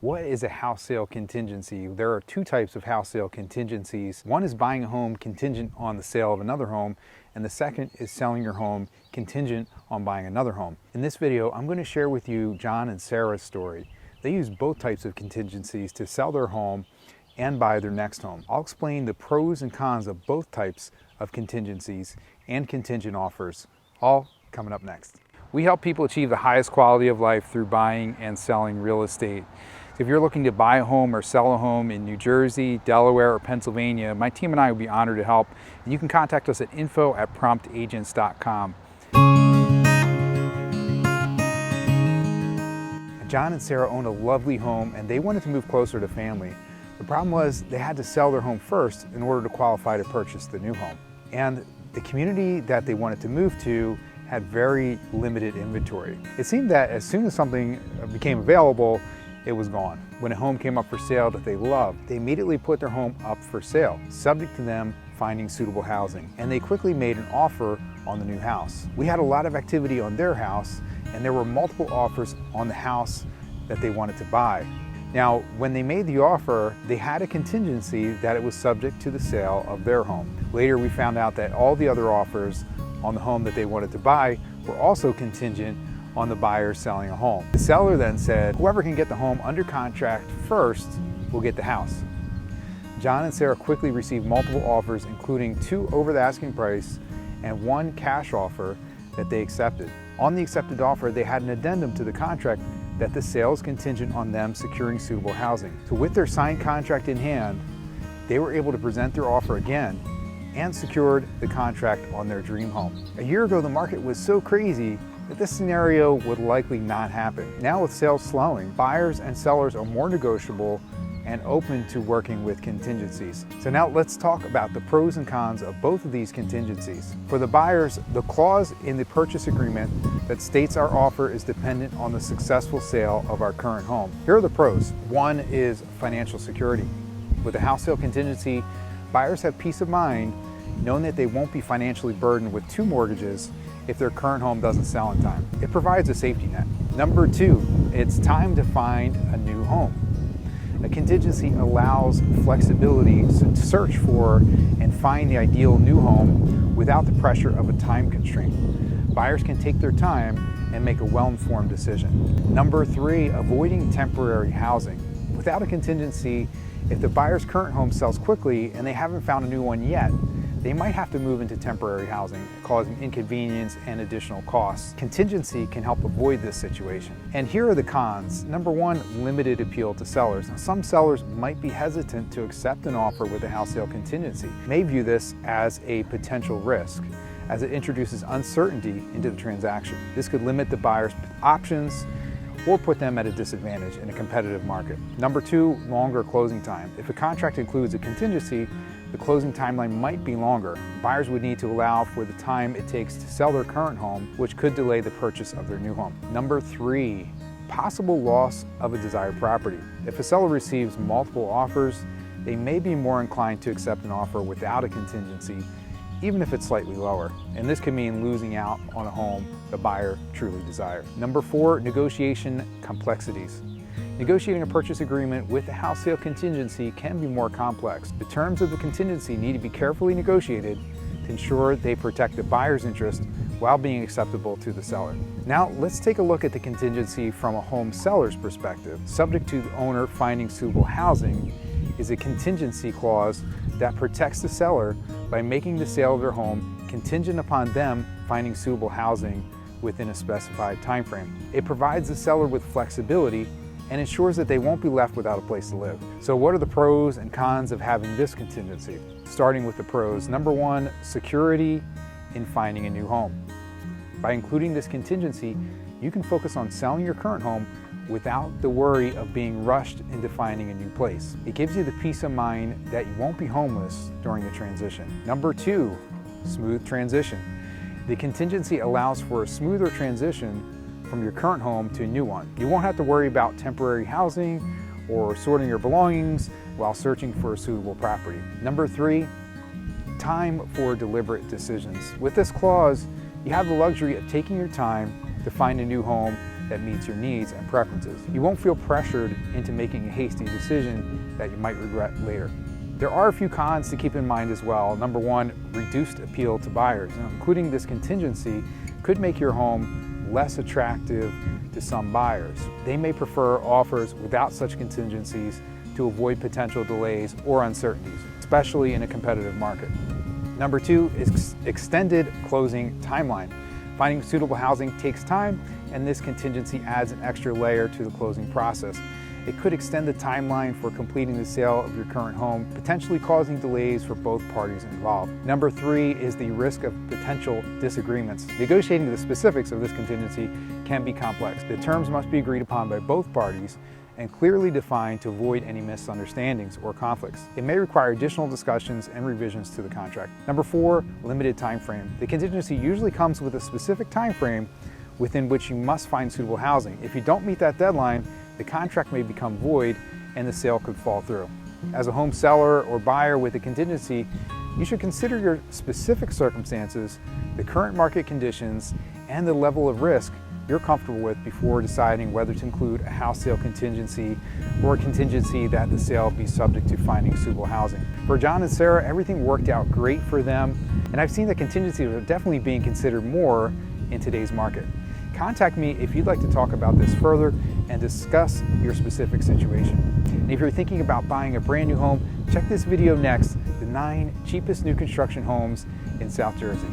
What is a house sale contingency? There are two types of house sale contingencies. One is buying a home contingent on the sale of another home, and the second is selling your home contingent on buying another home. In this video, I'm going to share with you John and Sarah's story. They use both types of contingencies to sell their home and buy their next home. I'll explain the pros and cons of both types of contingencies and contingent offers, all coming up next. We help people achieve the highest quality of life through buying and selling real estate. If you're looking to buy a home or sell a home in New Jersey, Delaware, or Pennsylvania, my team and I would be honored to help. And you can contact us at info@promptagents.com. John and Sarah own a lovely home and they wanted to move closer to family. The problem was they had to sell their home first in order to qualify to purchase the new home. And the community that they wanted to move to had very limited inventory. It seemed that as soon as something became available, it was gone. When a home came up for sale that they loved, they immediately put their home up for sale, subject to them finding suitable housing. And they quickly made an offer on the new house. We had a lot of activity on their house, and there were multiple offers on the house that they wanted to buy. Now, when they made the offer, they had a contingency that it was subject to the sale of their home. Later, we found out that all the other offers on the home that they wanted to buy were also contingent on the buyer selling a home. The seller then said, whoever can get the home under contract first will get the house. John and Sarah quickly received multiple offers, including 2 over the asking price and 1 cash offer that they accepted. On the accepted offer, they had an addendum to the contract that the sale is contingent on them securing suitable housing. So with their signed contract in hand, they were able to present their offer again and secured the contract on their dream home. A year ago, the market was so crazy that this scenario would likely not happen. Now with sales slowing, buyers and sellers are more negotiable and open to working with contingencies. So now let's talk about the pros and cons of both of these contingencies. For the buyers, the clause in the purchase agreement that states our offer is dependent on the successful sale of our current home. Here are the pros. One is financial security. With a house sale contingency, buyers have peace of mind knowing that they won't be financially burdened with 2 mortgages if their current home doesn't sell in time. It provides a safety net. Number 2, it's time to find a new home. A contingency allows flexibility to search for and find the ideal new home without the pressure of a time constraint. Buyers can take their time and make a well-informed decision. Number 3, avoiding temporary housing. Without a contingency, if the buyer's current home sells quickly and they haven't found a new one yet, they might have to move into temporary housing, causing inconvenience and additional costs. Contingency can help avoid this situation. And here are the cons. Number 1, limited appeal to sellers. Now, some sellers might be hesitant to accept an offer with a house sale contingency. May view this as a potential risk, as it introduces uncertainty into the transaction. This could limit the buyer's options or put them at a disadvantage in a competitive market. Number 2, longer closing time. If a contract includes a contingency, the closing timeline might be longer. Buyers would need to allow for the time it takes to sell their current home, which could delay the purchase of their new home. Number 3, possible loss of a desired property. If a seller receives multiple offers, they may be more inclined to accept an offer without a contingency, even if it's slightly lower. And this could mean losing out on a home the buyer truly desires. Number 4, negotiation complexities. Negotiating a purchase agreement with a house sale contingency can be more complex. The terms of the contingency need to be carefully negotiated to ensure they protect the buyer's interest while being acceptable to the seller. Now, let's take a look at the contingency from a home seller's perspective. Subject to the owner finding suitable housing is a contingency clause that protects the seller by making the sale of their home contingent upon them finding suitable housing within a specified time frame. It provides the seller with flexibility and ensures that they won't be left without a place to live. So what are the pros and cons of having this contingency? Starting with the pros. Number 1, security in finding a new home. By including this contingency, you can focus on selling your current home without the worry of being rushed into finding a new place. It gives you the peace of mind that you won't be homeless during the transition. Number 2, smooth transition. The contingency allows for a smoother transition from your current home to a new one. You won't have to worry about temporary housing or sorting your belongings while searching for a suitable property. Number 3, time for deliberate decisions. With this clause, you have the luxury of taking your time to find a new home that meets your needs and preferences. You won't feel pressured into making a hasty decision that you might regret later. There are a few cons to keep in mind as well. Number one, reduced appeal to buyers. Now, including this contingency could make your home less attractive to some buyers. They may prefer offers without such contingencies to avoid potential delays or uncertainties, especially in a competitive market. Number two is extended closing timeline. Finding suitable housing takes time, and this contingency adds an extra layer to the closing process. It could extend the timeline for completing the sale of your current home, potentially causing delays for both parties involved. Number three is the risk of potential disagreements. Negotiating the specifics of this contingency can be complex. The terms must be agreed upon by both parties and clearly defined to avoid any misunderstandings or conflicts. It may require additional discussions and revisions to the contract. Number four, limited time frame. The contingency usually comes with a specific time frame within which you must find suitable housing. If you don't meet that deadline, the contract may become void and the sale could fall through. As a home seller or buyer with a contingency, you should consider your specific circumstances, the current market conditions, and the level of risk you're comfortable with before deciding whether to include a house sale contingency or a contingency that the sale be subject to finding suitable housing. For John and Sarah, everything worked out great for them, and I've seen that contingencies are definitely being considered more in today's market. Contact me if you'd like to talk about this further and discuss your specific situation. And if you're thinking about buying a brand new home, check this video next, the 9 cheapest new construction homes in South Jersey.